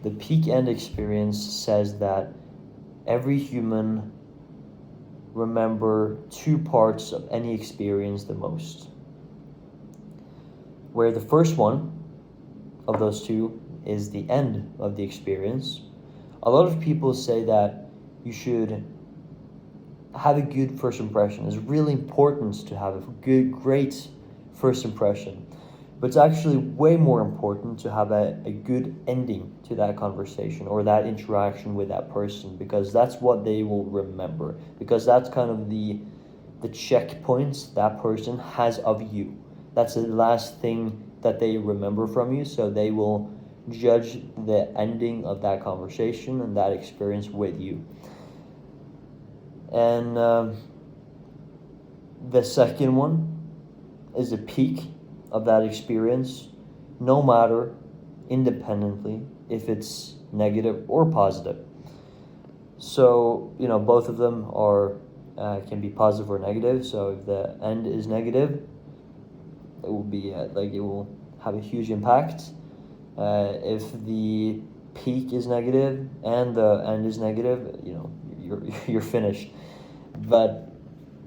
the peak end experience says that every human remember two parts of any experience the most. Where the first one of those two is the end of the experience. A lot of people say that you should have a good first impression. It's really important to have a great first impression. But it's actually way more important to have a good ending to that conversation or that interaction with that person, because that's what they will remember. Because that's kind of the checkpoints that person has of you. That's the last thing that they remember from you, so they will judge the ending of that conversation and that experience with you. And the second one is a peak of that experience, no matter independently if it's negative or positive. So, both of them are can be positive or negative. So if the end is negative, it will be it will have a huge impact. If the peak is negative and the end is negative, you're finished. But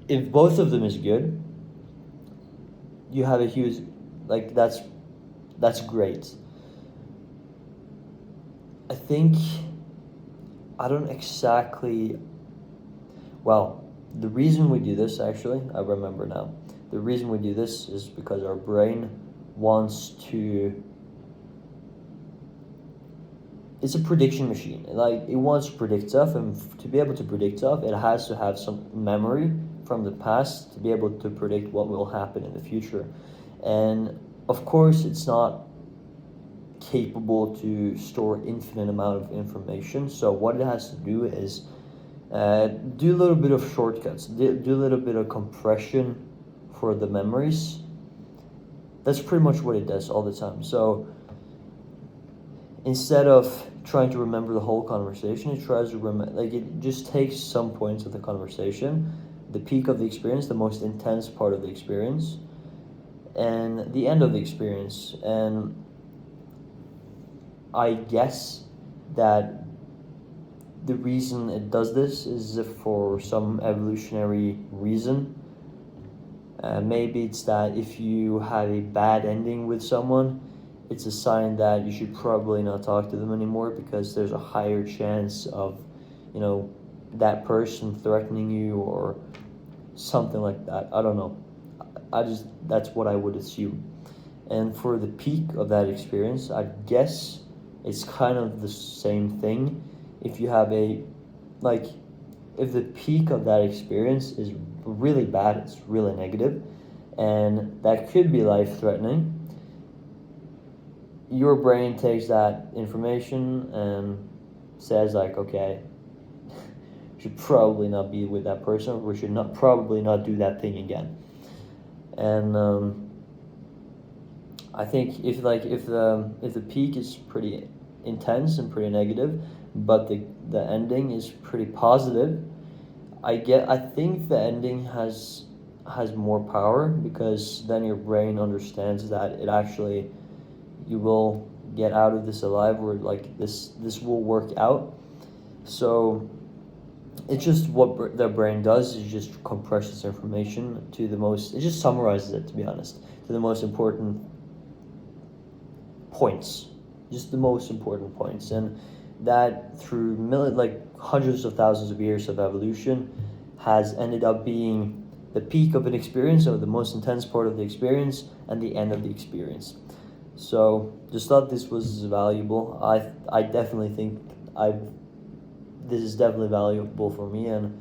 if both of them is good, you have a huge, that's great. I don't exactly, well, the reason we do this, actually, I remember now. The reason we do this is because our brain wants to, it's a prediction machine. It wants to predict stuff, and to be able to predict stuff, it has to have some memory from the past to be able to predict what will happen in the future. And of course, it's not capable to store infinite amount of information. So what it has to do is do a little bit of shortcuts, do a little bit of compression for the memories. That's pretty much what it does all the time. So instead of trying to remember the whole conversation, it tries to remember, it just takes some points of the conversation, the peak of the experience, the most intense part of the experience, and the end of the experience. And I guess that the reason it does this is for some evolutionary reason. Maybe it's that if you have a bad ending with someone, it's a sign that you should probably not talk to them anymore, because there's a higher chance of, that person threatening you or something like that. I don't know. That's what I would assume. And for the peak of that experience, I guess it's kind of the same thing. If you have if the peak of that experience is really bad, it's really negative, and that could be life-threatening, your brain takes that information and says okay, should probably not be with that person. We should probably not do that thing again. And I think if the peak is pretty intense and pretty negative, but the ending is pretty positive, I think the ending has more power, because then your brain understands that it actually, you will get out of this alive, or this will work out. So it's just what the brain does is just compresses information to it just summarizes it, to be honest, to the most important points, just the most important points. And that through hundreds of thousands of years of evolution has ended up being the peak of an experience, or the most intense part of the experience, and the end of the experience. So just thought this was valuable. I definitely think this is definitely valuable for me, and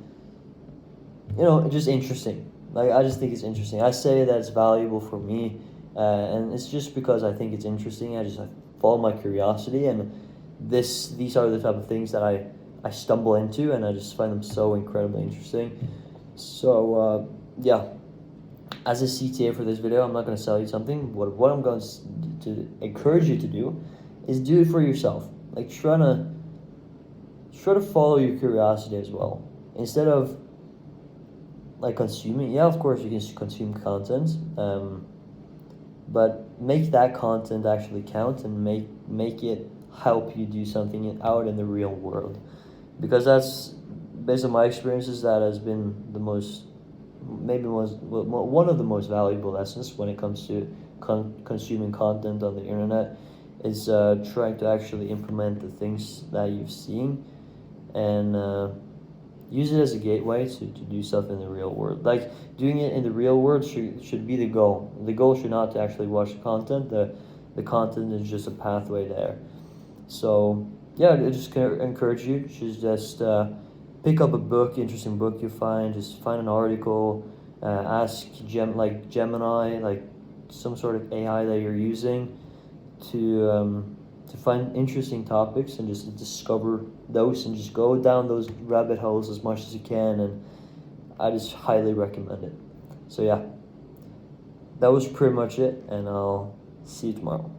just interesting. I just think it's interesting. I say that it's valuable for me, and it's just because I think it's interesting. I follow my curiosity, and these are the type of things that I stumble into, and I just find them so incredibly interesting. So yeah, as a CTA for this video, I'm not going to sell you something. What I'm going to encourage you to do is do it for yourself. Try to follow your curiosity as well, instead of consuming. Yeah, of course you can consume content, but make that content actually count, and make it help you do something out in the real world, because that's, based on my experiences, that has been the most, maybe one of the most valuable lessons when it comes to consuming content on the internet, is trying to actually implement the things that you've seen, and use it as a gateway to do stuff in the real world. Like, doing it in the real world should be the goal. The goal should not to actually watch the content. The content is just a pathway there. So yeah, I just encourage you to just pick up a book, interesting book you find. Just find an article. Ask Gemini, like some sort of AI that you're using, to find interesting topics and just discover those, and just go down those rabbit holes as much as you can. And I just highly recommend it. So yeah, that was pretty much it, and I'll see you tomorrow.